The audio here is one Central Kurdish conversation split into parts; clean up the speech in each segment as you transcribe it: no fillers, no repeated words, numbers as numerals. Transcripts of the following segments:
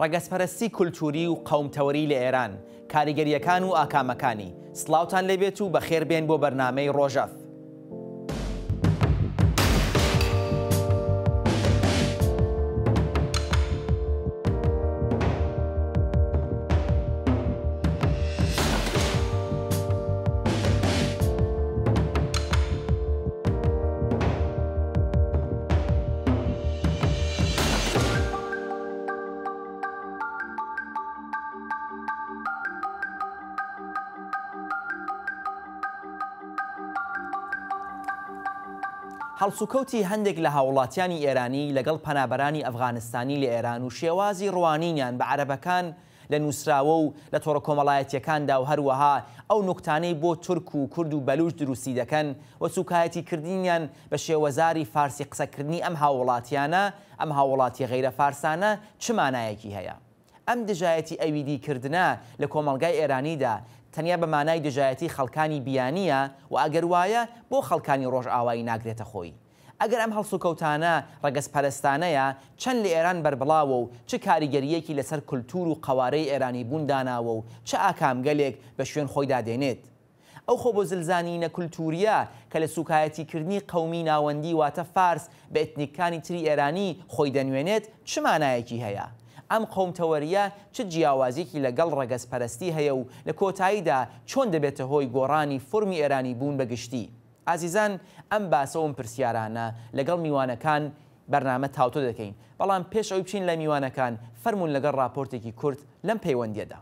ڕەگەزپەرستی کولتوری و قەومتەوەری لە ئێران کاریگەریەکان و ئاکامەکانی سڵاوتان لێبێت و بەخێربێن بۆ بەرنامەی ڕۆژەف. هەڵسوکەوتی هەندێک لە هاوڵاتیانی ئێرانی لەگەڵ پەنابەرانی ئەفغانستانی لە ئێران و شێوازی ڕوانینیان بە عەرەبەکان لە نووسراوە و لە تۆڕە کۆمەڵایەتیەکاندا و هەروەها ئەو نوکتانەی بۆ تورک و کورد و بەلوچ دروستی دەکەن و سوکایەتیکردنیان بە شێوەزاری فارسی قسەکردنی ئەم هاوڵاتیانە ئەم هاوڵاتی غەیرە فارسانە چ مانایەکی هەیە؟ ئەم دژایەتی ئەویدیکردنە لە کۆمەڵگای ئێرانیدا تەنیا بە مانای دژایەتی خەڵکانی بیانیە و ئەگەر وایە بۆ خەڵکانی ڕۆژئاوایی ناگرێتە خۆی. ئەگەر ئەم هەڵسوکەوتانە ڕەگەزپەرستانەیە چەند لە ئێران بربڵاوە و چ کاریگەریەکی لەسەر کولتور و قەوارەی ئێرانی بوون داناوە و چ ئاکامگەلێک بە شوێن خۆی دادێنێت. ئەو خۆ بۆ زلزانینە کولتوریە کە لە سوکایەتیکردنی قەومی ناوەندی واتە فارس بە ئێتنیکانی تری ئێرانی خۆی دەنوێنێت چ مانایەکی هەیە؟ ئەم قەومتەوەریە چ جیاوازیەکی لەگەڵ ڕەگەزپەرستی هەیە و لە کۆتاییدا چۆن دەبێتە هۆی گۆڕانی فۆرمی ئێرانی بوون بەگشتی؟ ئازیزان ئەم باسەوەم پرسیارانە لەگەڵ میوانەکان بەرنامە تاوتۆ دەکەین، بەڵام پێش ئەوی بچین لە میوانەکان فەرمونون لەگەڵ راپۆرتێکی کورت لەم پەیوەندیەدا.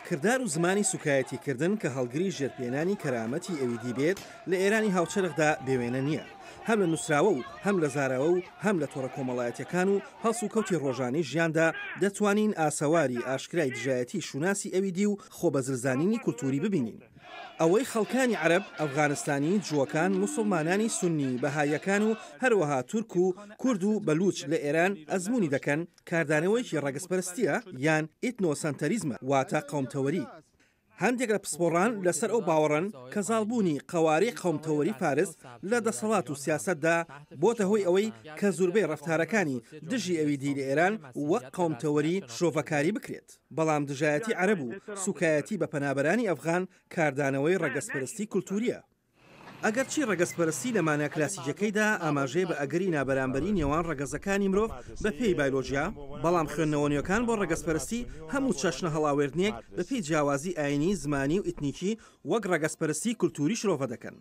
کردار و زمانی سوکایەتیکردن کە هەڵگری ژێرپێنانی کەرامەتی ئەویدی بێت لە ئێرانی هاوچەرخدا بێوێنە نییە. هەم لە نووسراوە و هەم لە زاراوە و هەم لە تۆڕە کۆمەڵایەتیەکان و هەڵسوکەوتی ڕۆژانەی ژیاندا دەتوانین ئاسەواری ئاشکرای دژایەتی شوناسی ئەویدی و خۆبەزرزانینی کولتوری ببینین. ئەوەی خەڵکانی عەرەب، ئەفغانستانی، جووەکان، موسڵمانانی سونی، بەهایەکان و هەروەها تورک و کورد و بەلوچ لە ئێران ئەزموونی دەکەن کاردانەوەیکی ڕەگەزپەرستیە یان ئیتنۆسەنتەریزمە واتە قەومتەوەری. هەندێک لە پسپۆڕان لەسەر ئەو باوەڕن کە زاڵبوونی قەواری قەومتەوەری فارس لە دەسەڵات و سیاسەتدا بۆتە هۆی ئەوەی کە زۆربەی ڕەفتارەکانی دژی ئەویدی لە ئێران وەک قەومتەوەری شۆڤەکاری بکرێت. بەڵام دژایەتی عەرەب و سوکایەتی بە پەنابەرانی ئەفغان کاردانەوەی ڕەگەزپەرستی کولتوریە. ئەگەرچی ڕەگەزپەرستی لە مانە کلاسیکەکەیدا ئاماژەی بە ئەگەری نابەرامبەری نێوان ڕەگەزەکانی مرۆڤ بە پێی بایۆلۆژیا، بەڵام خوێندنەوەنیەکان بۆ ڕەگەزپەرستی هەموو چەشنە هەڵاوێردنێک بە پێی جیاوازی ئاینی، زمانی و ئیتنیکی وەک ڕەگەزپەرستی کولتوری شرۆڤە دەکەن.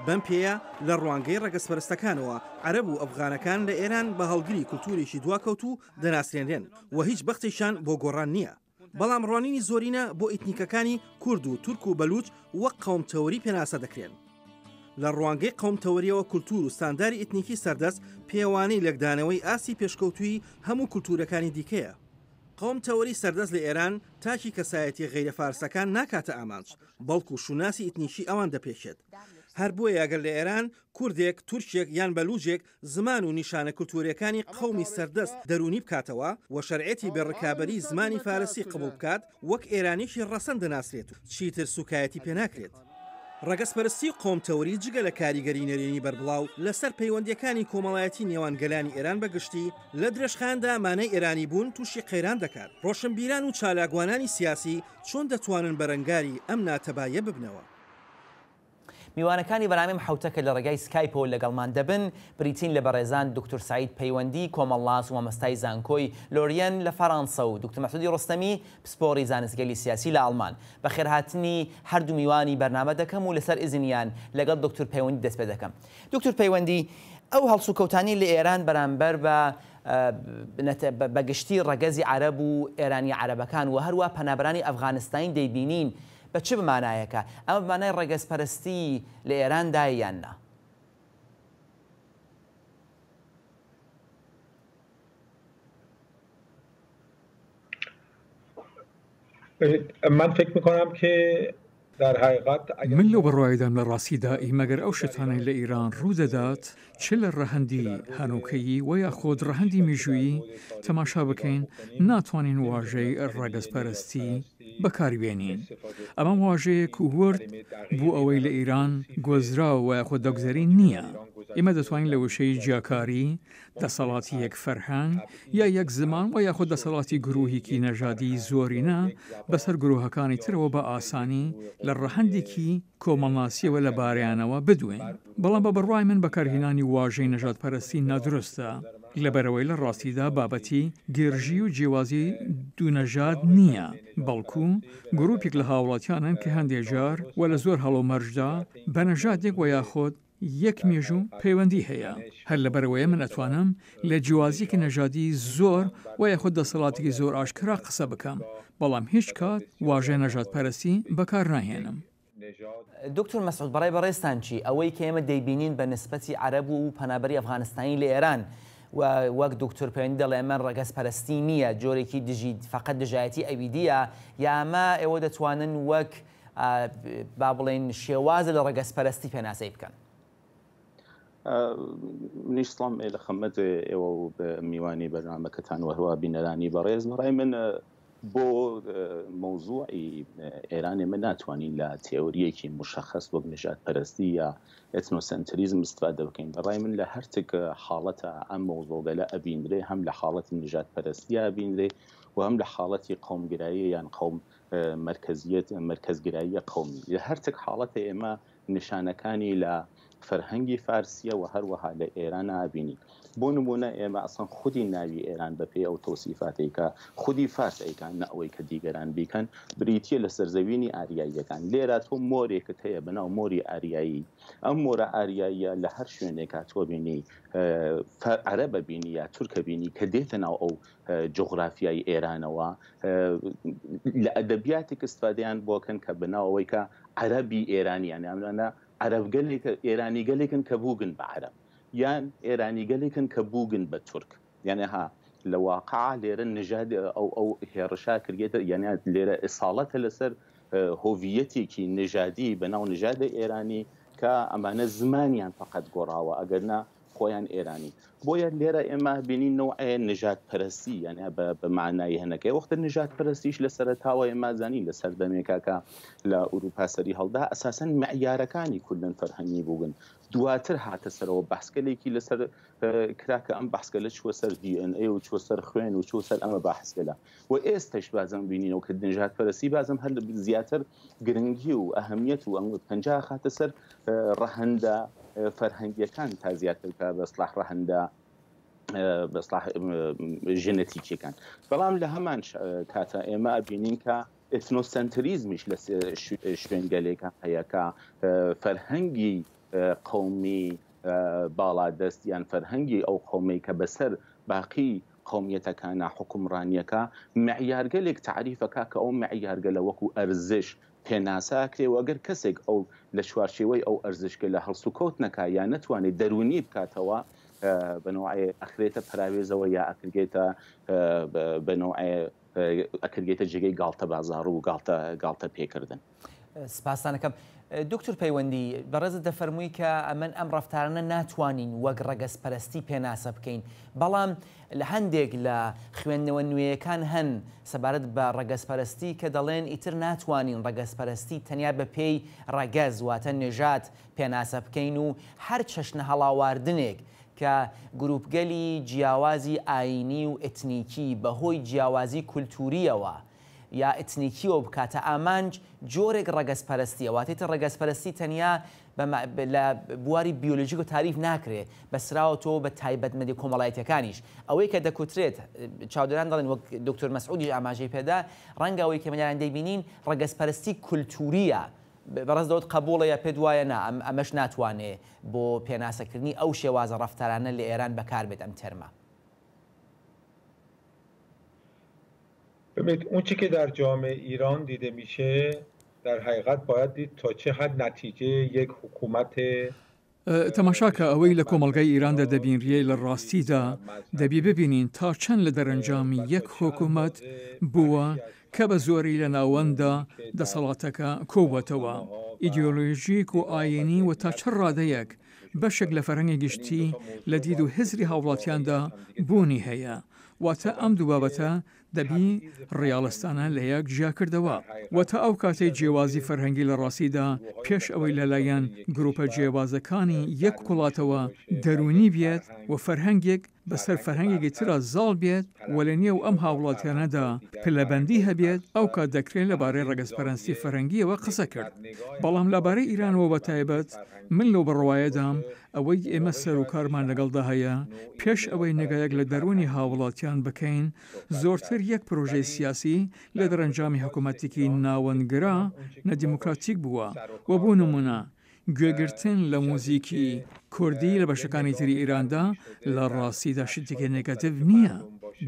بەم پێیە لە ڕوانگەی ڕەگەزپەرستەکانەوە عەرەب و ئەفغانەکان لە ئێران بە هەڵگری کولتورێکی دواکەوت و دەناسرێنرێن و هیچ بەختێکیان بۆ گۆڕان نییە. بەڵام ڕوانینی زۆرینە بۆ ئیتنیکەکانی کورد و تورک و بەلوچ وەک قەومتەوەری پێناسە دەکرێن. لە ڕوانگەی قەومتەوەریەوە کولتور و ستانداری ئیتنیکی سەردەست پێوانەی لەگدانەوەی ئاسی پێشکەوتوی هەموو کولتورەکانی دیکەیە. قەومتەوەری سەردەست لە ئێران تاکی کەسایەتی غەیرە فارسەکان ناکاتە ئامانج، بەڵکو شوناسی ئیتنیکی ئەوان دەپێشێت. هەر بۆیە ئەگەر لە ئێران کوردێک، تورکێک یان بەلوچێک زمان و نیشانە کولتورەکانی قەومی سەردەست دەرونی بکاتەوە و شەرعەتی بێڕکابەری زمانی فارسی قبول بکات وەک ئێرانیشی ڕەسەن دەناسرێت و چیتر سوکایەتی پێناکرێت. ڕەگەزپەرستی قۆمتەوەری جگە لە کاریگەری نەرێنی بەربڵاو لەسەر پەیوەندیەکانی کۆمەڵایەتی نێوان گەلانی ئێران بەگشتی لە درێژخاندا مانای ئێرانی بوون تووشی قەیران دەکات. ڕۆشنبیران و چالاکوانانی سیاسی چۆن دەتوانن بەرەنگاری ئەم ناتەبایە ببنەوە؟ میوانەکانی بەنامەی حوتەکە لە ڕێگای سکایپەوە لەگەڵمان دەبن، بریتین لە بەڕێزان دکتۆر سعید پەیوەندی کۆمەڵاس و مامۆستای زانکۆی لۆریەن لە فەڕەنسا و دکتۆر مەحموودی ڕۆستەمی پسپۆڕی زانستگەلی سیاسی لە ئەڵمان. بەخێرهاتنی هەردوو میوانی بەرنامە دەکەم و لەسەر ئیزنیان لەگەڵ دکتۆر پەیوەندی دەست پێ دەکەم. دکتۆر پەیوەندی، ئەو هەڵسوکەوتانی لە ئێران بەرامبەر بەگشتی ڕەگەزی عەرەب و ئێرانی عەرەبەکان و هەروە پەنابەرانی ئەفغانستانی دەیبینین بە چ بمانایەکە؟ ئەمە بمانای ڕەگەزپەرستی لە ئێراندا یان نا؟ من فکر میکنم که در حقیقت من لەو بەڕوایدام لە ڕاستیدا ئیمەگەر ئەو شتانەی لە ئیران ڕوودەدات چ لە ڕەهەندی هەنووکەیی و یا خۆت ڕەهەندی میژوویی تەماشا بکەین، ناتوانین واژەی ڕەگەزپەرستی بەکاروێنین. ئەمە واژەیەک ورد بوو ئەوەی لە ئیران گۆزراوە یاخۆ دەگوزەری نییە. ئێمە دەتوانین لە وشەی جیاکاری، دەسەڵاتی یەک فەرهەنگ یا یەک زمان و یاخۆ دەسەڵاتی گرۆهێکی نەژادی زۆرینە بەسەر گرۆهەکانی ترەوە بە ئاسانی لە ڕەهەندێکی کۆمەڵناسیەوە لە بارەیانەوە بدوێن. بەڵام بە بڕوای من بەکارهێنانی واژەی نەژادپەرستی نادروستە، لەبەرەوەی لە ڕاستیدا بابەتی گێرژی و جیاوازی دوونەژاد نییە، بەڵکو گروپێک لە هاوڵاتیانن کە هەندێک جار و لە زۆر هەڵۆمەرجدا بە نەژادێک و یاخۆت یەک مێژوو پەیوەندی هەیە. هەر لەبەرەوەیە من ئەتوانم لە جیاوازیەکی نەژادی زۆر و یاخۆت دەسەڵاتێکی زۆر ئاشکرا قسە بکەم، بەڵام هیچ کات واژەی نەژادپەرستی بەکار ناهێنم. دکتۆر مەسعود بەڕای بەڕێستان چی ئەوەی کە ئێمە دەیبینین بە نسبەتی عەرەب و پەنابەری ئەفغانستانی لە ئێران و وەک دکتۆر پەیوەندی دەڵێ ئەمە ڕەگەزپەرستی نییە، جۆرێکی فەقەت دژایەتی ئەویدیە، یا ئەمە ئێوە دەتوانن وەک با بڵێن شێوازە لە ڕەگەزپەرستی پێناسەی بکەن؟ نیشتڵام لە خەمەت ئێوە و بە میوانی بەرنامەکەتان وهروە بینەرانی بەڕێز بەڕای من بۆ مۆزوعی ئێرانی من ناتوانین لە تێوریەکی مشخص وەک نژادپەرستی یا ئێتنۆسەنتریزم استفادە بکەین. بەڕای من لە هەرتێک حاڵەتە ئەم مۆزوعگەلە ئەبینرێ، هەم لە حاڵەتی نژادپەرستی ئەبینرێ و هەم لە حاڵەتی قەومگرایی یان قەوم مرکزگراییە قەومی. لە هەرتێک حاڵەتە ئێمە نیشانەکانی لە فەرهەنگی فارسیە و هەروەها لە ئێران ئابینی. بۆ نمونە ئێمە ئەسڵەن خودی ناوی ئێران بەپێ ئەو تۆسیفاتێکە خودی فارس ئەیکان نەوەی کە دیگەران بیکەن بریتیە لە سەرزەوینی ئاریاییەکان. لێرە تۆ مۆرێکت هەیە بەناو مۆری ئاریایی، ئەم مۆرە ئاریاییە لە هەر شوێنێکا تۆ بینی عەرەبە بینی یا تورکە بینی کە دێتە ناو ئەو جغرافیای ئێرانەوە، لە ئەدەبیاتێک استفادەیان بۆکەن کە بناوەوەی کە عەرەبی ئێرانیان ئەمانە عەرەب گەلێک ئێرانی گەلێکن کە بووگن بە عەرەب یان ئێرانی گەلێکن کە بووگن بە تورک. یعنی ها لە واقع لێرە نژاد ئەو هێڕشا کردێتە، یعنی لێرە ئیساڵەتە لەسەر هۆڤیەتێکی نژادی بەناو نژادە ئێرانی کە ئەمانە زمانیان فقط گۆڕاوە ئەگەرنا خۆیان ئێرانی. بۆیە لێرە ئێمە بینین نوعێ نژادپەرستی، یعنی بە معنای هەنەکەی وەختە نژادپەرستیش لە سەرەتاوە ئێمە زانی لە سەردەمێکا کە لە ئوروپا سەری هەڵدا ئەساسەن معیارەکانی کوردن فەرهەنگی بوون. دواتر هاتە سەرەوە بەحسکەلێکی لەسەر کراکە ئەم بەحسکەلە چوە سەر DNA و چوە سەر خوێن و چوە سەر ئەمە بەحسکەلە و ئێستش بازم بینینەوە کە نژادپەرستی بازم هەر زیاتر گرنگی و ئەهەمیەت و ئەم پەنجا خاتە سەر ڕەهەندە فەرهەنگیەکان تا زیاترکە بەسڵاح ڕەهەندە بەسڵاح ژنەتیکیەکان. بەڵام لە هەمان کاتە ئێمە ئەبینین کە ئێتنۆسەنتریزمیش لە شوێنگەلێکە هەیە کە فەرهەنگی قەومی باڵادەست یان فەرهەنگی ئەو قەومەی کە بەسەر باقی قەومیەتەکانە حکومڕانیەکە معیارگەلێک تعریفەکە کە ئەو معیارگەلە وەکو ئەرزش پێناساکرێ و ئەگەر کەسێک ئەو لە چوارچێوەی ئەو ئەرزشکە لە هەڵسوکەوت نەکا یان نەتوانێت دەرونی بکاتەوە بەنوعی ئەخرێتە پراوێزەوە یا ئەکرگێتە بەنوعی ئەکرگێتە جێگەی گاڵتە بازاڕ و گاڵتە پێکردن. سپاسانەکەم. دکتۆر پەیوەندی بەڕێزت دەفەرمووی کە ئەمن ئەم ڕەفتارانە ناتوانین وەک ڕەگەزپەرستی پێناسە بکەین، بەڵام لە هەندێک لە خوێندنەوە نوێیەکان هەن سەبارەت بە ڕەگەزپەرستی کە دەڵێن ئیتر ناتوانین ڕەگەزپەرستی تەنیا بە پێی ڕەگەز واتە نێژات پێناسە بکەین و هەر چەشنە هەڵاواردنێک کە گروپگەلی جیاوازی ئاینی و ئێتنیکی بەهۆی جیاوازی کولتوریەوە یا ئێتنیکیەوە بکاتە ئامانج جۆرێک ڕەگەزپەرستیە. واتێتە ڕەگەزپەرستی تەنیا لە بواری بیۆلۆژیک و تاریف ناکرێت، بەسراوەتەوە بە تایبەتمەندی کۆمەڵایەتیەکانیش. ئەوەی کە دەکوترێت چاودێران دەڵێن وەک دکتۆر مەسعودی ئاماژەی پێدا ڕەنگە ئەوەی کە مەجاران دەیبینین ڕەگەزپەرستی کولتوریە. بەڕێز دەوت قبوڵە یا پێت وایە نا ئەمەش ناتوانێت بۆ پێناسەکردنی ئەو شێوازە ڕەفتارانە لە ئێران بەکار بێت ئەم تەرمە. ببینید اون چی که در جامعه ایران دیده میشه در حقیقت باید دید تا چه حد نتیجه یک حکومت تەماشاکە ئەوەی لە کۆمەلگای ئیراندا دەبینریە لە ڕاستیدا دەبی ببینین تا چەند لە دەرەنجامی یەک حکوومەت بووە کە بە زۆری لە ناوەندا دەسەڵاتەکە کۆبەتەوە ئیدئۆلۆژیک و ئاینی و تا چ ڕادەیەک بەشێک لە فەرهەنگی گشتی لە دید و هزری هاوڵاتیاندا بوونی هەیە. واتە ئەم دوو بابەتە دەبی ڕیاڵستانە لە یەک جیا کردەوە و تا ئەو کاتەی جیێوازی فەرهەنگی لە ڕاستیدا پێش ئەوەی لەلایەن گروپە جیێوازەکانی یەک وڵاتەوە دەرونی بێت و فەرهەنگێک بەسەر فەرهەنگێکی ترە زاڵ بێت و لە نێو ئەم هاوڵاتیانەدا پلەبەندی هەبێت ئەو کات دەکرێت لەبارەی ڕەگەزپەرستی فەرهەنگیەوە قسە کرد بەڵام لەبارەی ئیرانەوە بە تایبەت من لەو بڕواایەدام ئەوەی ئێمە سەر و کارمان لەگەڵدا هەیە پێش ئەوەی نەگایەک لە دەرونی هاوڵاتیان بکەین زۆرتر یەک پرۆژەی سیاسی لە دەرەنجامی حکوومەتێکی ناوەندگرا نەدیموکراتیک بووە و بۆ نمونە گوێگرتن لە موزیکی کوردی لە بەشەکانی تری ئیراندا لە ڕاستیدا شتێکی نێگاتیڤ نییە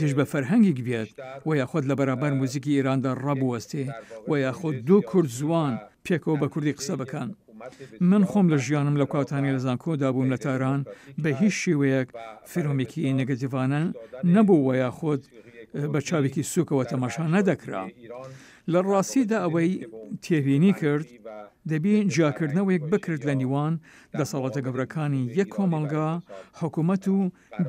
گەشت بە فەرهەنگێک بێت و یاخۆت لە بەرامبەر موزیکی ئیراندا ڕابوەستێ و یاخۆت دوو کورد زوان پێکەوە بە کوردی قسە بکەن من خۆم لە ژیانم لە کاتانی لە زانکۆدا بووم لە تاران بە هیچ شێوەیەک فرۆمێکی نەگەتیڤانە نەبوو و یاخۆت بە چاوێکی سووکەوە تەماشا نەدەکرا لە ڕاستیدا ئەوەی تێبینی کرد دەبی جاکردنەوەیەک بکرد لە نیوان دەسەڵاتە گەورەکانی یەک کۆمەڵگا حکوومەت و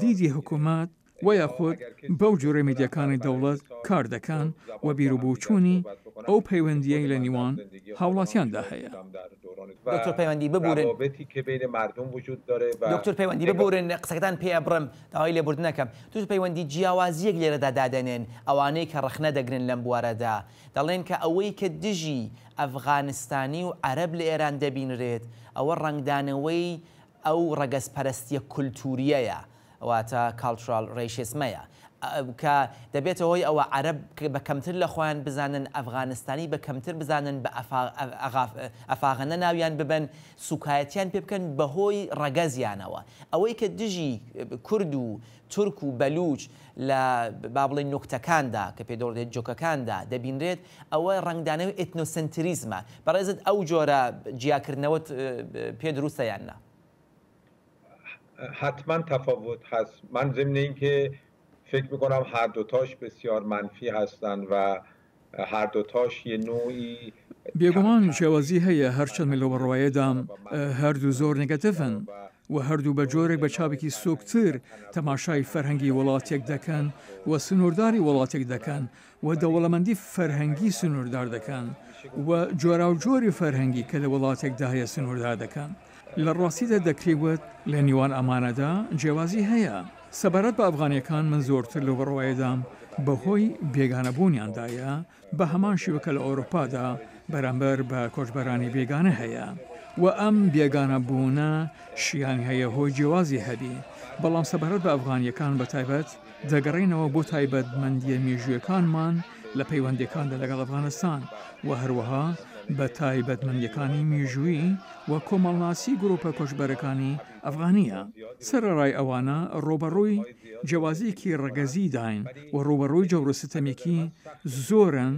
دیدی حکوومەت و یاخۆت بەو جۆرە میدیەکانی دەوڵەت کار دەکەن و بیرروبووچوونی ئەو پەیوەندیەی لە نیوان هاوڵاتیاندا هەیە. دکتۆر پەیوەندی ببورن دکتۆر پەیوەندی ببورن قسەکەتان پێ بڕم داوای لێبوردنەکەم توش پەیوەندی جیاوازیەک لێرەدا دادەنێن ئەوانەی کە ڕەخنە دەگرن لەم بوارەدا دەڵێن کە ئەوەی کە دژی ئەفغانستانی و عەرەب لە ئێران دەبینرێت ئەوە ڕنگدانەوەی ئەو ڕەگەزپەرستیە کولتوریەیە واتە کاڵچرال ڕێشێسمەیە کە دەبێتەوە هۆی ئەوە عەرەب بە کەمتر لە خۆیان بزانن ئەفغانستانی بە کەمتر بزانن بە ئەفاغەنە ناویان ببن سوکایەتیان پێ بکەن بەهۆی ڕەگەزیانەوە ئەوەی کە دژی کورد و تورک و بەلوچ لە با بڵێن نوکتەکاندا کە پێ دەڵێت جۆکەکاندا دەبینرێت ئەوە ڕنگدانەوەی ئێتنۆسنتریزمە بەڕێزت ئەو جۆرە جیاکردنەوەت پێ دروستە یان نا؟ حتما تفاوت هست. من ضمن اینکه فکر میکنم هر دوتاش بسیار منفی هستند و هر دوتاش یه نوعی بێگومان شێوازی هەیە هەرچەند لەو بڕواایەدام هەردوو زۆر نگەتیڤن و هەردوو بە جۆرێک بە چاوێکی سوکتر تەماشای فەرهەنگی وڵاتێک دەکەن و سنوورداری وڵاتێک دەکەن و دەوڵەمەندی فەرهەنگی سنووردار دەکەن و جۆرا و جۆری فەرهەنگی کە لە وڵاتێکدا هەیە سنووردار دەکەن لە ڕاستیدا دەکرێت لە نیوان ئەمانەدا جیاوازی هەیە سەبارەت بە ئەفغانیەکان من زۆرتر لەو بڕواایەدام بەهۆی بێگانەبوونیاندایە بە هەمان شێوەکە لە ئەوروپادا بەرامبەر بە کۆچبەرانی بێگانە هەیە و ئەم بێگانەبوونە شیانی هەیە هۆی جیاوازی هەبی بەڵام سەبارەت بە ئەفغانیەکان بە تایبەت دەگەڕێنەوە بۆ تایبەتمەندیە مێژوویەکانمان لە پەیوەندەکاندا لەگەڵ ئەفغانستان و هەروەها بە تایبەتمەندیەکانی میژووی و کۆمەڵناسی گروپە کۆچبەرەکانی ئەفغانیە سەرەڕای ئەوانە ڕۆبەڕووی جیاوازیەکی ڕەگەزی داین و ڕۆبەڕووی جەورەستەمێکی زۆرن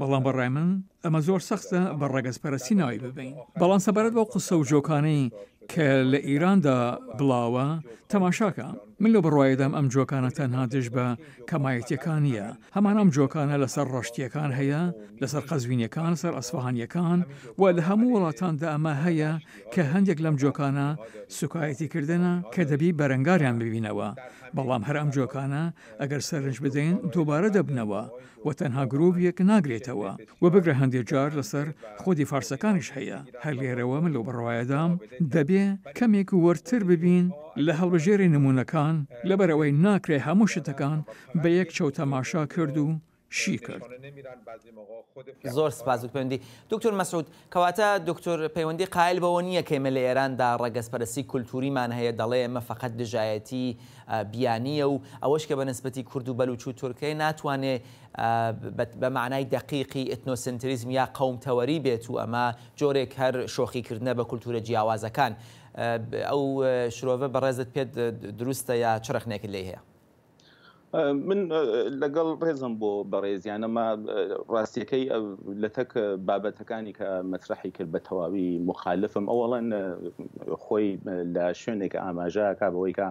بەڵام بەڕای من ئەمە زۆر سەختە بە ڕەگەزپەرستی ناوی ببین بەڵام سەبارەت بە قسە و جۆکانەی کە لە ئیراندا بڵاوە تەماشاکە من لە بڕواایەدام ئەم جۆکانە تەنها دژ بە کەمایەتیەکانیە هەمان ئەم جۆکانە لەسەر ڕەشتیەکان هەیە لەسەر قەزوینیەکان سەر ئەسفەهانیەکان و لە هەموو وڵاتاندا ئەمە هەیە کە هەندێک لەم جۆکانە سوکایەتیکردنە کە دەبی بەرەنگاریان ببینەوە بەڵام هەر ئەم جۆکانە ئەگەر سەرنج بدەین دووبارە دەبنەوە و تەنها گرۆڤیەک ناگرێتەوە و بگرە هەندێک جار لەسەر خۆدی فارسەکانیش هەیە هەر لێرەوە من لەو بڕواایەدام دەبێ کەمێک وەرتر ببین لە هەڵبژێری نمونونەکان لەبەرەوەی ناکرێ هەموو شتەکان بە یەک چەو تەماشا کرد و شی کرد. زۆر سپاس پەیوەندی دکتۆر مەسعود کەواتە دکتۆر پەیوەندی قایل بەوە نییە کە ئێمە لە ئێراندا ڕەگەزپەرستی کولتوریمان هەیە دەڵێ ئەمە فەقەت دژایەتی بیانیە و ئەوەش کە بە نسبەتی کورد و بەلوچ و تورکەی ناتوانێت بە معنای دەقیقی ئێتنۆسنتریزم یا قەومتەوەری بێت و ئەمە جۆرێک هەر شۆخیکردنە بە کولتورە جیاوازەکان ئەو شرۆڤە بەڕێزت پێت دروستە یا چ ڕەخنێکت لێ هەیە؟ من لەگەڵ ڕێزم بۆ بەڕێزیانەمە ڕاستیەکەی لە تەک بابەتەکانی کە مەطرحی کرد بە تەواوی مخالفم ئەوەڵەن خۆی لە شوێنێک ئاماژەکە بەوەی کە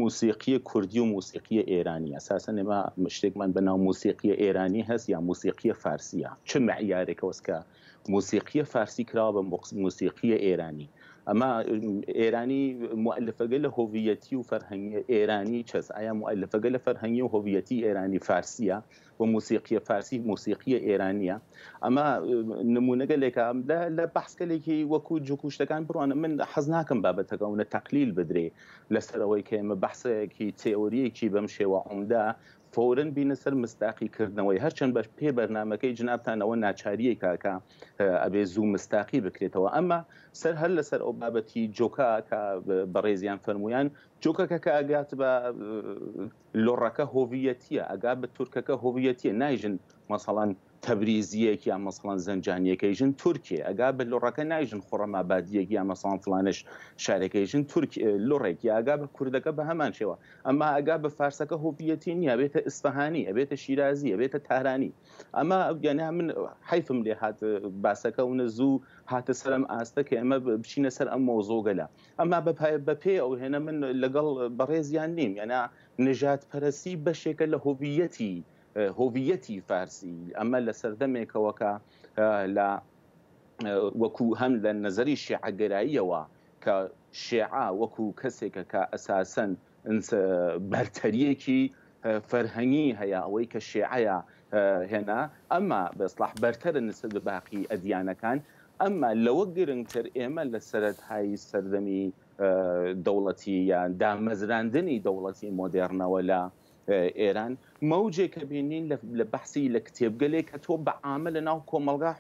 موسیقیە کوردی و موسیقیە ئێرانی ئەساسەن ئێمە شتێکمان بەناو موسیقیە ئێرانی هەست یا موسیقیە فارسیە چ معیارێکەوەست کە موسیقیە فارسی کراوە بە موسیقیە ئێرانی اما ایرانی مؤلفه هویتی و فرهنگی ایرانی چس ایا مؤلفه فرهنگی و هویتی ایرانی فارسیه و موسیقی فارسی موسیقی ایرانیه اما نمونه لك لا بحث لك وكو جوكوشتكان بروان من حزناكم بابتكون تقليل بدري لسروي كيما بحث كي تيوري كي بمشي وعمده فورا بینەسەر مستاقی کردنەوەی هەرچەند بەش پێ بەرنامەکەی جنابتانەوە ناچاریە کاکە ئەبێ زوو مستاقی بکرێتەوە ئەمە سەر هەر لەسەر ئەو بابەتی جۆکا کە بەڕێزیان فەرمویان جۆکەکە کە ئەگات بە لۆڕەکە هۆڤیەتیە ئەگا بە تورکەکە هۆڤیەتیە نایژن مەسەڵەن تەبریزیەک یا مەسەڵەن زەنجانیەکەیژن تورکیە ئەگا بە لۆڕەکە نایژن خۆڕەمابادیەک یا مەسەڵەن فڵانش شارەکەیژن تورک لۆڕێک یا ئەگا بە کوردەکە بە هەمان شێوە ئەمما ئەگا بە فارسەکە هۆڤیەتی نییە ئەبێتە ئیسفەهانی ئەبێتە شیرازی ئەبێتە تارانی ئەمە یانە من حیفم لێ هات باسەکە ونە زوو هاتە سەرم ئاستە کە ئێمە بچینە سەر ئەم مۆزۆگەلە ئەمما بە پێ ئەو هێنە من لەگەڵ بەڕێزیان نیم یانە نژاد پەرستی بەشێکە لە هۆڤیەتی فارسی ئەمە لە سەردەمێکەوەکە لە وەکو هەم لە نەزەری شیعەگەراییەوە کە شیعە وەکو کەسێکە کە ئەساسەن بەرتەریەکی فەرهەنگی هەیە ئەوەی کە شیعەیە هێنا ئەمە بەسڵاح بەرتەرە نسبەت بە باقی ئەدیانەکان ئەمما لەوە گرنگتر ئێمە لە سەرەتایی سەردەمی دەوڵەتی یان دامەزراندنی دەوڵەتی مۆدێرنەوە لە ئێران مەوجێک کە بینین لە بەحسی لە کتێبگەلێک کە تۆ بەعامە لە ناو کۆمەلگا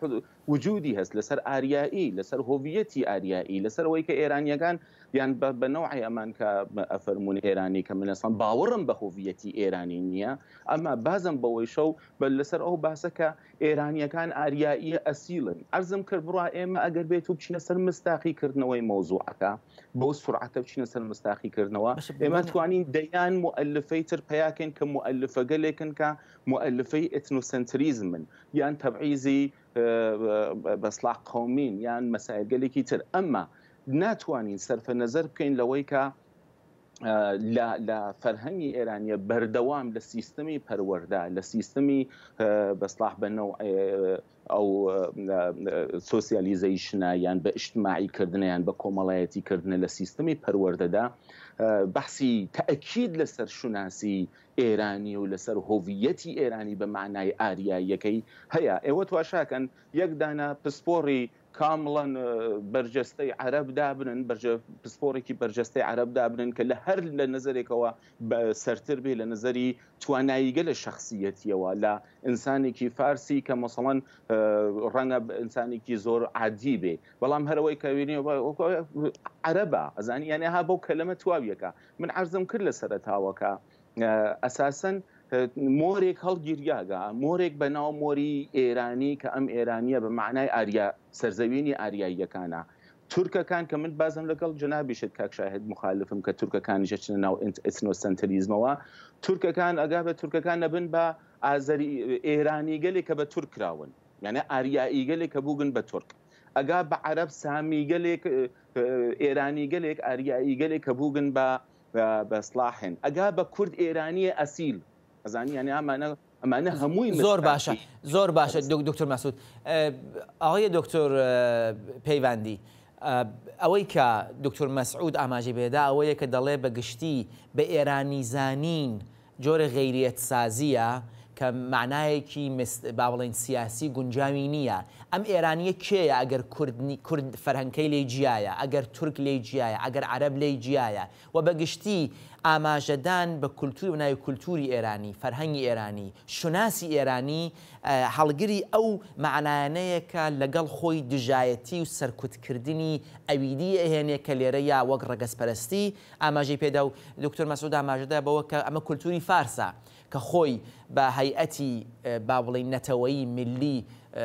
وجودی هەست لەسەر ئاریایی لەسەر هۆڤیەتی ئاریایی لەسەر ئەوەی کە ئێرانیەکان یان بە نەوعی ئەمان کە ئەفەرمون ئێرانی کە منەسان باوەڕم بە هۆڤیەتی ئێرانی نییە ئەمما بازم بەوەی شەو لەسەر ئەو باسە کە ئێرانیەکان ئاریایی ئەسیلن ئەرزم کرد بڕوا ئێمە ئەگەر بێت و بچینە سەر مستاقیکردنەوەی مۆزوعەکە بۆ سورعەتە بچینە سەر مستاقیکردنەوە ئێمە توانین دەیان مؤلفەی تر پیاکەن کە مؤلفە گەلێکن کە مؤلفەی ئێتنۆسنتریزمن یان تەبعیزی بەسڵاح قەومین یان مەسایل گەلێکی تر ئەمما ناتوانین سەرفە نەزەر بکەین لەوەی کە لە فەرهەنگی ئێرانیە بەردەوام لە سیستەمی پەروەردا لە سیستەمی بەسڵاح بەنەوع ئەو سۆسیالیزەیشنە یان بە ئیجتیماعیکردنە یان بە کۆمەڵایەتیکردنە لە سیستەمی پەروەردەدا بەحسی تەئەکید لەسەر شوناسی ئێرانی و لەسەر هۆڤیەتی ئێرانی بە معنای ئاریاییەکەی هەیە ئێوە تواشاکەن یەک دانە پسپۆڕی کامڵەن بەرجەستەی عەرەب دابنن پسپۆڕێکی بەرجەستەی عەرەب دابنن کە لە هەر لە نەزەرێکەوە سەرتر بێ لە نەزەری تواناییگە لە شخصیەتیەوە لە ئینسانێکی فارسی کە مەسەڵەن ڕەنگە ئینسانێکی زۆر عادی بێ بەڵام هەرەوەی کەوێنی عەرەبە ئەزانی یانێ ها بەو کەلەمە تواویەکە من عەرزم کرد لە سەرەتاوەکە ئەساسەن مۆرێک هەڵگیریاگە مۆرێک بە ناو مۆری ئێرانی کە ئەم ئێرانیە بە معنای ئاریا سەرزەوینی ئاریاییەکانە تورکەکان کە من بازم لەگەڵ جەنابیشت کاک شاهد مخالفم کە تورکەکانیش چنە ناو ئێتنۆسەنتریزمەوە تورکەکان ئەگا بە تورکەکان نەبن بە ئازەری ئێرانی گەلێک کە بە تورک کراون یانە ئاریایی گەلێک کە بووگن بە تورک ئەگا بە عەرەب سامی گەلێک ئێرانی گەلێک ئاریایی گەلێک کە بووگن بە بەسڵاحن ئەگا بە کورد ئێرانیە ئەسیل ئەزانی یانێ ئەمانە هەمووی زۆر باشە دکتۆر مەسعود ئاغای دکتۆر پەیوەندی ئەوەی کە دکتۆر مەسعود ئاماژەی بێدا ئەوەیە کە دەڵێ بە گشتی بە ئێرانی زانین جۆرە غەیریەت سازیە کە معنایەکی با بڵێن سیاسی گونجاوی نییە ئەم ئێرانیە کێیە ئەگەر کورد فەرهەنگەکەی لێی جیایە ئەگەر تورک لێی جیایە ئەگەر عەرەب لێی جیایە و بەگشتی ئاماژەدان بە کولتوری بناوی کولتوری ئێرانی فەرهەنگی ئێرانی شوناسی ئێرانی هەڵگری ئەو معنایانەیە کە لەگەڵ خۆی دژایەتی و سەرکوتکردنی ئەویدی ئەهێنێ کە لێرە یا وەک ڕەگەزپەرستی ئاماژەی پێدا و دکتۆر مەسعود ئاماژەدا بەوە کە ئەمە کولتوری فارسە کە خۆی بە هەیئەتی با بڵێن نەتەوەیی ملی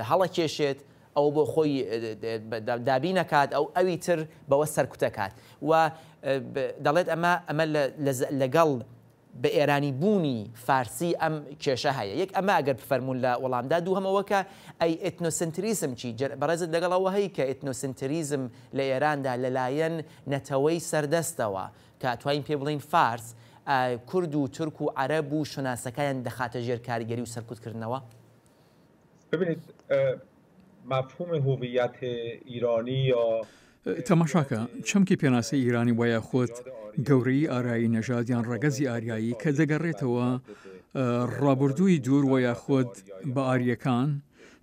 هەڵەکێشێت ئەو بۆ خۆی دابی نەکات ئەو ئەوی تر بەوە سەرکوتەکات و دەڵێت ئەمە لەگەڵ بە ئێرانی بوونی فارسی ئەم کێشە هەیە یەک ئەمە ئەگەر فەرمونون لە وەڵامدا دوو هەمەوەکە ئەی ئێتنۆسنتریزم چی بەڕێزت لەگەڵەوە هەیە کە ئێتنۆسنتریزم لە ئێراندا لەلایەن نەتەوەی سەردەستەوە کە توانین پێ بڵین فارس کورد و تورک و عەرەب و شوناسەکەیان دەخاتە ژێر کاریگەری و سەرکوتکردنەوە ببینید مفهوم هویت ایرانی یا تەماشاکە چەمکی پێناسەی ئیرانی وایە خۆت گەورەی ئارایی نەژادیان ڕەگەزی ئاریایی کە دەگەڕێتەوە ڕابردووی دوور وایە خۆت بە ئاریەکان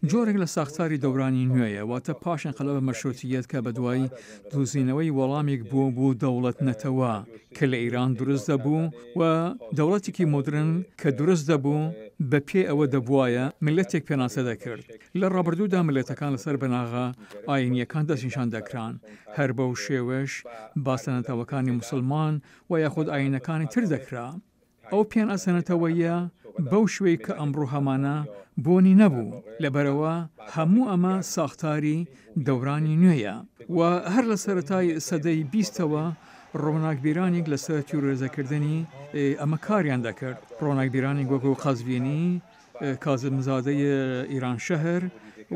جۆرێک لە ساختاری دەورانی نوێیە واتە پاشان قەلە بە مەشروتیەت کە بە دوای دۆزینەوەی وەڵامێک بوو دەوڵەت نەتەوە کە لە ئیران دروست دەبوو و دەوڵەتێکی مدرن کە دروست دەبوو بە پێ ئەوە دەبوایە ملەتێک پێناسە دەکرد لە ڕابردوودا ملەتەکان لەسەر بەناغا ئاینیەکان دەستنیشان دەکران هەر بەو شێوەش باسەنەتەوەکانی موسڵمان و یاخود ئاینەکانی تر دەکرا ئەو پێناسەنەتەوەیە بەو شوێی کە ئەمڕۆ هەمانە بۆنی نەبوو لەبەرەوە هەموو ئەمە ساختاری دەورانی نوێیە و هەر لە سەرەتای سەدەی 20ەوە ڕۆناکبیرانێک لەسەر تیورێزەکردنی ئەمە کاریان دەکرد ڕۆناکبیرانی وەکو قەزوینی کازمزادەی ئیران شەهر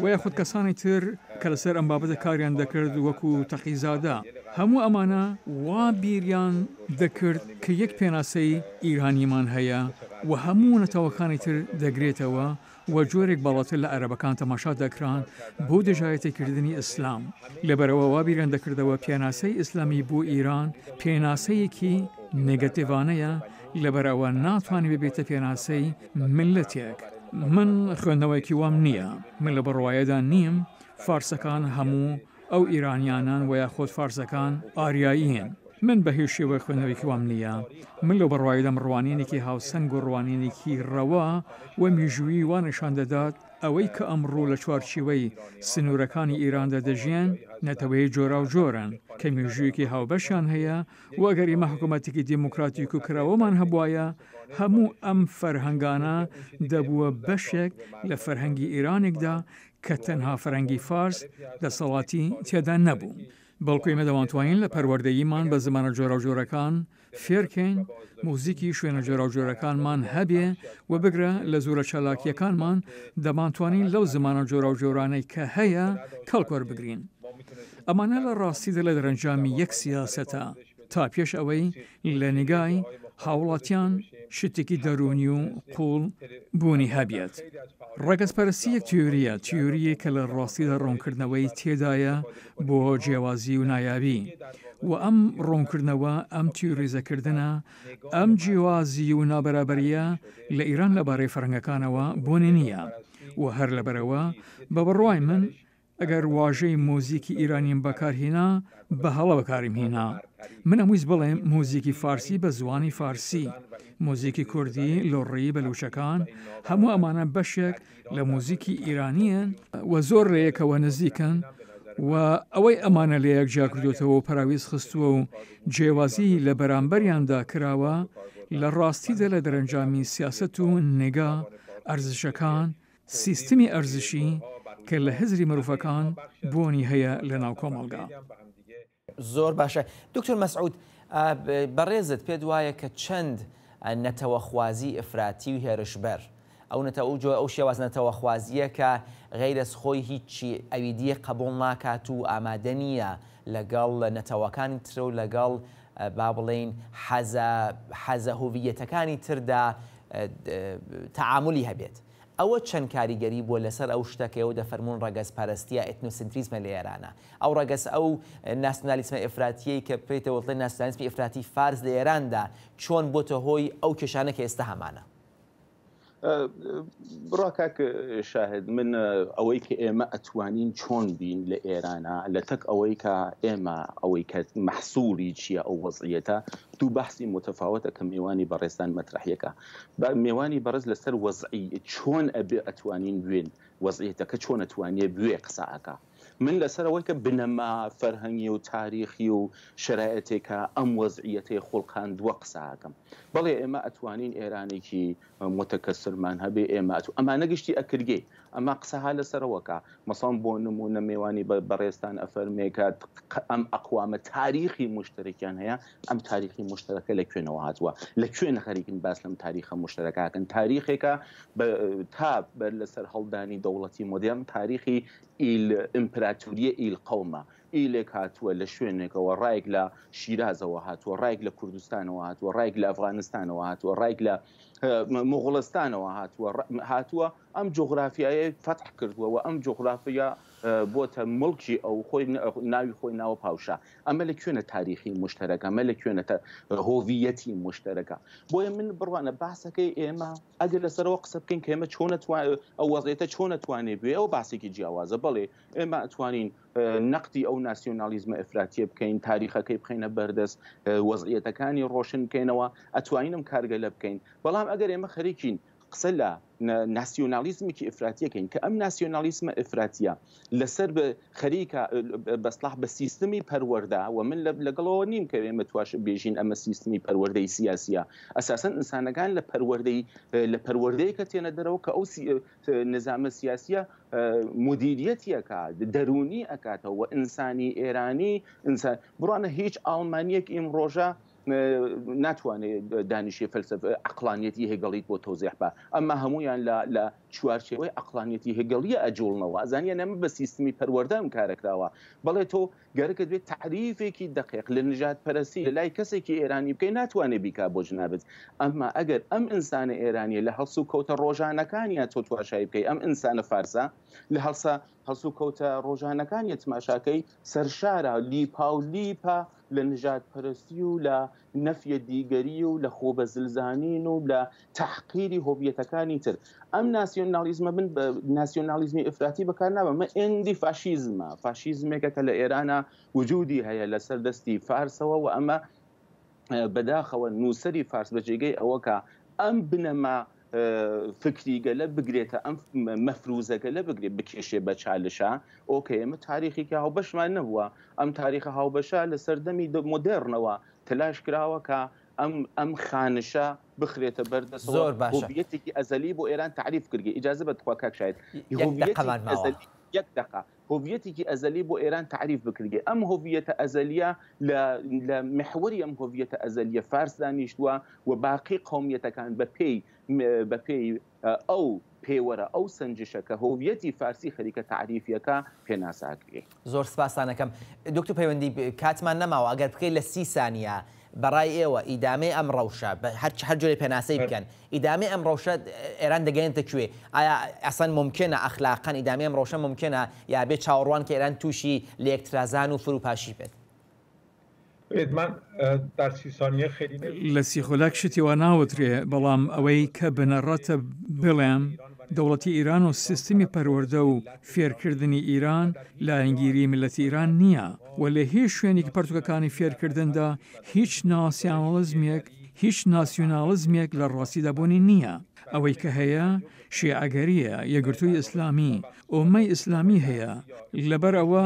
و یاخود کەسانی تر کە لەسەر ئەم بابەتە کاریان دەکرد وەکو تەقیزادە هەموو ئەمانە وا بیریان دەکرد کە یەک پێناسەی ئیرانیمان هەیە و هەموو نەتەوەکانی تر دەگرێتەوە و جۆرێک باڵاتر لە عەرەبەکان تەماشا دەکران بۆ دژایەتیکردنی ئیسلام لەبەرەوە وا بیریان دەکردەوە پێناسەی ئیسلامی بۆ ئیران پێناسەیەکی نێگەتیڤانەیە لەبەرەوە ناتوانێت ببێتە پێناسەی ملەتێک من خوێندنەوەیکی وام نییە من لە بڕواایەدا نیم فارسەکان هەموو ئەو ئیرانیانان و یاخۆت فارسەکان ئاریاییان من بە هیچ شێوە خوێندنەوەیکی وام نییە من لە بڕواایدەم ڕوانینێکی هاوسەنگ و ڕوانینێکی ڕەوا و میژووی وانشان دەدات ئەوەی کە ئەمڕۆ لە چوارچیوەی سنوورەکانی ئیراندا دەژیان نەتەوەی جۆرا و جۆرن کە میژوویەکی هاوبەشیان هەیە و ئەگەر ئێمە حکوومەتێکی دیموکراتیک و کراوەمان هەبوایە هەموو ئەم فەرهەنگانە دەبووە بەشێک لە فەرهەنگی ئیرانێکدا کە تەنها فەرهەنگی فارس دەسەڵاتی تێدا نەبوو بەڵکو ئێمە دەوانتوانین لە پەروەردەییمان بە زمانە جۆرا و جۆرەکان فێرکەین موزیکی شوێنە جۆرا و جۆرەکانمان هەبێ و بگرە لە زۆرە چالاکیەکانمان دەمانتوانین لەو زمانە جۆرا و جۆرانەی کە هەیە کەڵکۆر بگرین ئەمانە لە ڕاستیدا لە دەرەنجامی یەک سیاسەتە تا پێش ئەوەی لە نیگای هاوڵاتیان شتێکی دەرونی و قوڵ بوونی هەبێت ڕەگەزپەرستی یەک تیۆریە کە لە ڕاستیدا ڕوونکردنەوەی تێدایە بۆ جیاوازی و نایابی و ئەم ڕوونکردنەوە ئەم تیۆریزەکردنە ئەم جیاوازی و نابەرابەریە لە ئیران لەبارەی فەرهەنگەکانەوە بۆنی نییە و هەر لەبەرەوە بە بڕوای من ئەگەر واژەی مۆزیکی ئیرانیم بەکارهێنا بە هەڵە بەکاریم هێنا من ئەمویست بڵێم مۆزیکی فارسی بە زوانی فارسی مۆزیکی کوردی لۆڕی بەلوچەکان هەموو ئەمانە بەشێک لە مۆزیکی ئیرانیان و زۆر ڕێیەکەوە نزیکن و ئەوەی ئەمانە لە یەک جاکردوتەوە و پراویست خستووە و جێوازی لە بەرامبەریاندا کراوە لە ڕاستیدا لە دەرەنجامی سیاست و نێگا ئەرزشەکان سیستمی ئەرزشی کە لە هزری مرۆڤەکان بۆنی هەیە لە ناو کۆمەڵگا زۆر باشە دکتۆر مەسعود بەڕێزت پێ وایە کە چەند نەتەوەخوازی ئفراتی و هێرشبەر ئەو شێواز نەتەوەخوازیە کە غەیرەس خۆی هیچی ئەویدیە قبول ناکات و ئامادە نییە لەگەڵ نەتەوەکانی ترە و لەگەڵ با بڵێن حەزە هوڤیەتەکانی تردا تەعاملی هەبێت ئەوە چەند کاریگەری بۆ لەسەر ئەو شتەکەەوە دەفەرمونون ڕەگەز پەرستیە ئێتنۆسنتریزمە لە ئێرانە ئەو ڕەگەز ئەو ناسیۆنالیسمە ئفراتیەی کە پێیتەوەڵێ ناسیۆنالیسمی ئفراتی فارس لە ئێراندا چۆن بۆتە هۆی ئەو کێشانە کە ئێستا هەمانە بڕاکاک شاهد من ئەوەی کە ئێمە ئەتوانین چۆن بین لە ئێرانە لە تەک ئەوەی کە ئێمە ئەوەی کە مەحسووری چییە ئەو وەزعیەتە دوو بەحسی متفاوتە کە میوانی بەڕێستان مەترحیەکە میوانی بەڕێز لەسەر وەزعی چۆن ئەبێ ئەتوانین بوێن وەزعیەتەکە چۆن ئەتوانێ بوێ قسەکە من لەسەرەوەی کە بنەما فەرهەنگی و تاریخی و شرایەتێکە ئەم وەزعیەتەی خوڵقان دووە قسەکەم بەڵێ ئێمە ئەتوانین ئێرانێکی متەکەسرمان هەبێ ئێمە ئەمانە گشتی ئەکرگێ ئەمە قسەها لەسەرەوەکە مەسڵ بۆ نمونە میوانی بەڕێستان ئەفەرمێکە ئەم ئەقوامە تاریخی مشترکیان هەیە ئەم تاریخی مشترەکە لەکوێنەوە هاتووە لەکوێنە خەریکن باس لەم تاریخە مشترەکەکەن تاریخێکە تا لەسەر هەڵدانی دەوڵەتی مۆدێرن تاریخی ئیمپراتوریە ئیل قەومە ئیلێک هاتووە لە شوێنێکەوە ڕایك لە شیرازەوە هاتووە ڕایك لە کوردستانەوە هاتووە ڕایك لە ئەفغانستانەوە هاتووە ڕایك لە مغڵستانەوە هاتووە ئەم جغرافیایە فتح کردووە و ئەم جغرافیا بۆتە مڵکی ئەو خۆی ناوی خۆی ناوە پاوشا ئەمە لەکوێنە تاریخی مشتەرەکە ئەمە لەکوێنە هۆڤیەتی مشتەرەکە بۆیە من بڕوانە باسەکەی ئێمە ئەگەر لەسەرەوە قسە بکەین کە ئێمە چۆن ئەو وەزعیەتە چۆن نەتوانێت بێ ئەو باسێکی جیاوازە بەڵێ ئێمە ئەتوانین نەقدی ئەو ناسیۆنالیزمە ئەفراتیە بکەین تاریخەکەی بخەینە بەردەست وەزعیەتەکانی ڕۆشن بکەینەوە ئەتوانینم کارگەلە بکەین بەڵام ئەگەر ئێمە خەریکین قسە لە ناسیۆنالیزمێکی ئفراتیەکەین کە ئەم ناسیۆنالیزمە ئفراتیە لەسەر خەریکە بەسڵاح بە سیستمی پەروەردە و من لەگەڵەوە نیم کە ئێمە توش بێژین ئەمە سیستمی پەروەردەی سیاسیە ئەساسەن ئینسانەکان لە پەروەردەی کە تێنە دەرەوە کە ئەو نظامە سیاسیە مدیریەتیەکە دەرونی ئەکاتەوە ئینسانی ئێرانی بڕوانە هیچ ئاڵمانیەک ئیمڕۆژە ناتوانێت دانیشی فەلسفە عقلانیەتی هێگەڵیت بۆ تۆزیح بە ئەمما هەمویان لە چوارچێوەی عقلانیەتی هێگەڵیە ئەجوڵنەوە ئەزانیە نەمە بە سیستمی پەروەردەم کارەکراوە بەڵێ تۆ گەرەکە دوێت تعریفێکی دقیق لە نژاد پەرستی لە لای کەسێکی ئێرانی بکەی ناتوانێت بیکا بۆ جنابێت ئەمما ئەگەر ئەم ئینسانە ئێرانیە لە هەڵسو کەوتە ڕۆژانەکانیان تۆ تواشایی بکەی ئەم ئینسانە فارسە لە هەڵسو کەوتە ڕۆژانەکانی تماشاکەی سەرشارە لیپا و لیپە لە نژاد پەرستی و لە نەفیە دیگەری و لە خۆبە زلزانین و لە تحقیری هۆڤیەتەکانی تر ئەم ناسیۆنالیزمە من ناسیۆنالیزمی ئفراتی بەکار نابم مە ئێندی فاشیزمێکە کە لە ئێرانە وجودی هەیە لە سەردەستی فارسەوە و ئەمە بەداخەوە نووسری فارس بە جێگەی ئەوە کە ئەم بنەما فکریگەلە بگرێتە ئەم مەفروزەگەلە بگرێت بکێشێ بە چالشە ئۆکێ ئێمە تاریخێکی هاوبەشمان نەبووە ئەم تاریخە هاوبەشە لە سەردەمی مۆدێرنەوە تلاش کراوە کە ئەم خانشە بخرێتە بەردەست زۆر باشە هۆڤیەتێکی ئەزەلی بۆ ئێران تعریف کردی ئیجازە بەتخوا کاک شاید یەک دقە هۆڤیەتێکی ئەزەلی بۆ ئێران تعریف بکردی ئەم هۆڤیەتە ئەزەلیە لە محوەری ئەم هۆڤیەتە ئەزەلیە فارس دانیشتووە و باقی قومیەتەکان بە پێی ئەو پێوەرە ئەو سنجشە کە هۆڤیەتی فارسی خەریکە تعریفیەکە پێناساکرێ زۆر سپاسانەکەم دکتۆر پەیوەندی کاتمان نەماوە ئەگەر بکەیت لە 30 سانیە بەڕای ئێوە ئیدامەی ئەم ڕەوشە هەر جۆرە پێناسەی بکەن ئیدامەی ئەم ڕەوشە ئێران دەگەێنێتە کوێ ئایا ئەسەن ممکنە ئەخلاقەن ئیدامەی ئەم ڕەوشە ممکنە یا بێت چاوەڕوان کە ئێران تووشی لە یەکترازان و فروپاشی بێت من در 30 ثانیه خیلی لە سیخۆلاک شتیوە ناوترێ بەڵام ئەوەی کە بنەڕەتە بڵێم دەوڵەتی ئیران و سیستمی پەروەردە و فێرکردنی ئیران لایەنگیری ملەتی ئیران نییە و لە هیچ شوێنێکی پەرتوکەکانی فێرکردندا هیچ ناسیۆنالیزمێک لە ڕاستیدا بوونی نییە ئەوەی کە هەیە شیعەگەریە یەکگرتووی ئیسلامی ئۆمەی ئیسلامی هەیە لەبەر ئەوە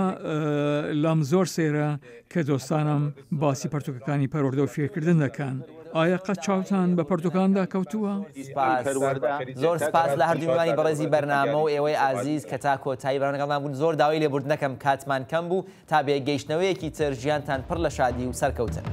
لام زۆر سێرە کە دۆستانم باسی پەرتوکەکانی پەروەردە و فێرکردن دەکەن ئایا قەت چاوتان بە پەرتوکاندا کەوتووە؟ زۆر سپاس لە هەردووانی بەڕێزی بەرنامە و ئێوەی ئازیز کە تا کۆتایی بەڕێنەکەڵمان بوون زۆر داوای لێبوردنەکەم کاتمان کەم بوو تا بێگەیشتنەوەیەکی تر ژیانتان پڕ لە شادی و سەرکەوتن.